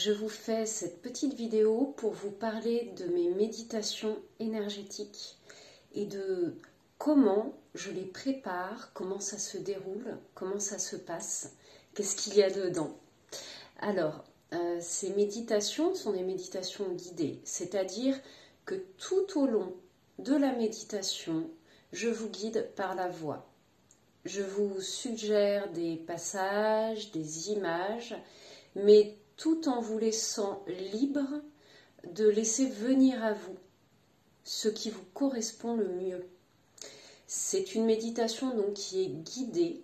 je vous fais cette petite vidéo pour vous parler de mes méditations énergétiques et de comment je les prépare, comment ça se déroule, comment ça se passe, qu'est-ce qu'il y a dedans. Alors, ces méditations sont des méditations guidées, c'est-à-dire que tout au long de la méditation, je vous guide par la voix. Je vous suggère des passages, des images, mais tout en vous laissant libre de laisser venir à vous ce qui vous correspond le mieux. C'est une méditation donc qui est guidée,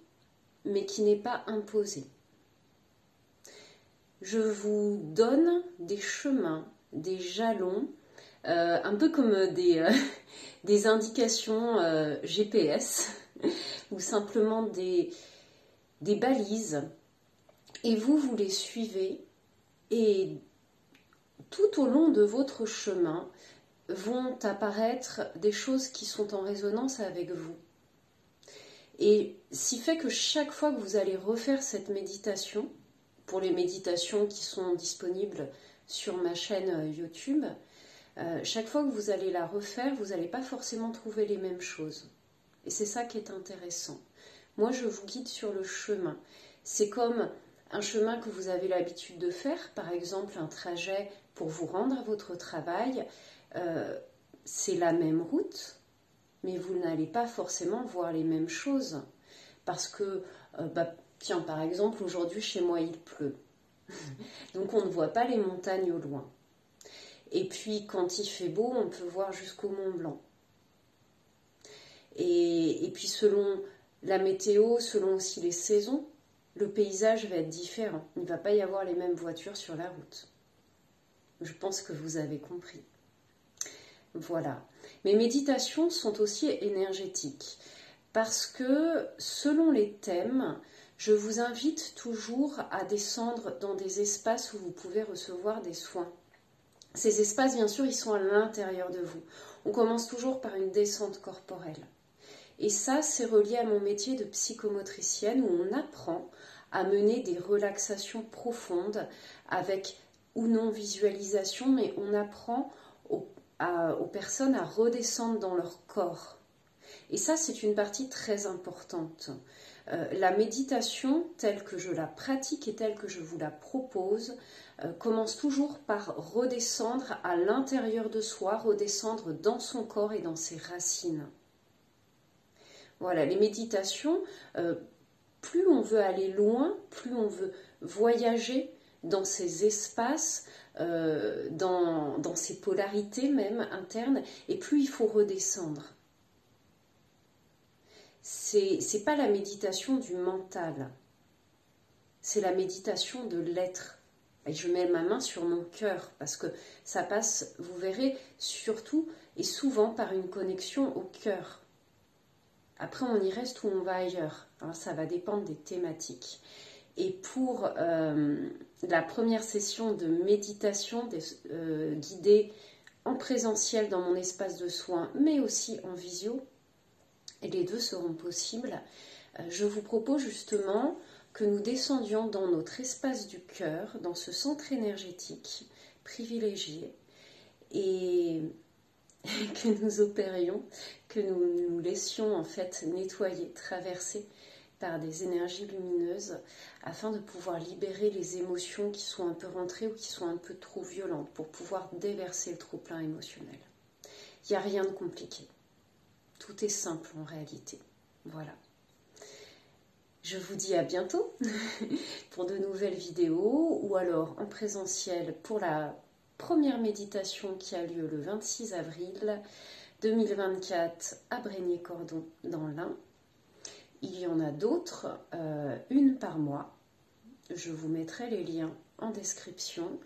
mais qui n'est pas imposée. Je vous donne des chemins, des jalons, un peu comme des indications GPS ou simplement des balises. Et vous les suivez et tout au long de votre chemin vont apparaître des choses qui sont en résonance avec vous. Et si fait que chaque fois que vous allez refaire cette méditation, pour les méditations qui sont disponibles sur ma chaîne YouTube, chaque fois que vous allez la refaire, vous n'allez pas forcément trouver les mêmes choses. Et c'est ça qui est intéressant. Moi, je vous guide sur le chemin. C'est comme un chemin que vous avez l'habitude de faire, par exemple un trajet pour vous rendre à votre travail. C'est la même route, mais vous n'allez pas forcément voir les mêmes choses. Parce que, tiens, par exemple, aujourd'hui chez moi il pleut. Donc on ne voit pas les montagnes au loin. Et puis quand il fait beau, on peut voir jusqu'au Mont Blanc. Et puis selon la météo, selon aussi les saisons, le paysage va être différent. Il ne va pas y avoir les mêmes voitures sur la route. Je pense que vous avez compris. Voilà. Mes méditations sont aussi énergétiques parce que selon les thèmes, je vous invite toujours à descendre dans des espaces où vous pouvez recevoir des soins. Ces espaces, bien sûr, ils sont à l'intérieur de vous. On commence toujours par une descente corporelle. Et ça, c'est relié à mon métier de psychomotricienne où on apprend à mener des relaxations profondes avec ou non visualisation, mais on apprend aux personnes à redescendre dans leur corps. Et ça, c'est une partie très importante. La méditation, telle que je la pratique et telle que je vous la propose, commence toujours par redescendre à l'intérieur de soi, redescendre dans son corps et dans ses racines. Voilà, les méditations, plus on veut aller loin, plus on veut voyager dans ces espaces, dans ces polarités même internes, et plus il faut redescendre. C'est pas la méditation du mental, c'est la méditation de l'être. Et je mets ma main sur mon cœur parce que ça passe, vous verrez, surtout et souvent par une connexion au cœur. Après, on y reste ou on va ailleurs. Alors, ça va dépendre des thématiques. Et pour la première session de méditation guidée en présentiel dans mon espace de soins, mais aussi en visio, et les deux seront possibles, je vous propose justement que nous descendions dans notre espace du cœur, dans ce centre énergétique privilégié, et que nous opérions, que nous nous laissions en fait nettoyer, traverser par des énergies lumineuses afin de pouvoir libérer les émotions qui sont un peu rentrées ou qui sont un peu trop violentes pour pouvoir déverser le trop-plein émotionnel. Il n'y a rien de compliqué. Tout est simple en réalité. Voilà. Je vous dis à bientôt pour de nouvelles vidéos ou alors en présentiel pour la première méditation qui a lieu le 26 avril 2024 à Brégnier-Cordon dans l'Ain. Il y en a d'autres, une par mois. Je vous mettrai les liens en description.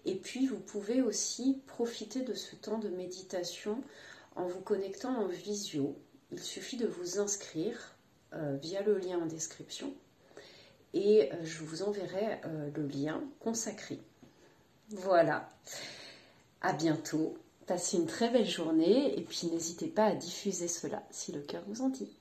Et puis vous pouvez aussi profiter de ce temps de méditation en vous connectant en visio. Il suffit de vous inscrire via le lien en description et je vous enverrai le lien consacré. Voilà, à bientôt, passez une très belle journée et puis n'hésitez pas à diffuser cela si le cœur vous en dit.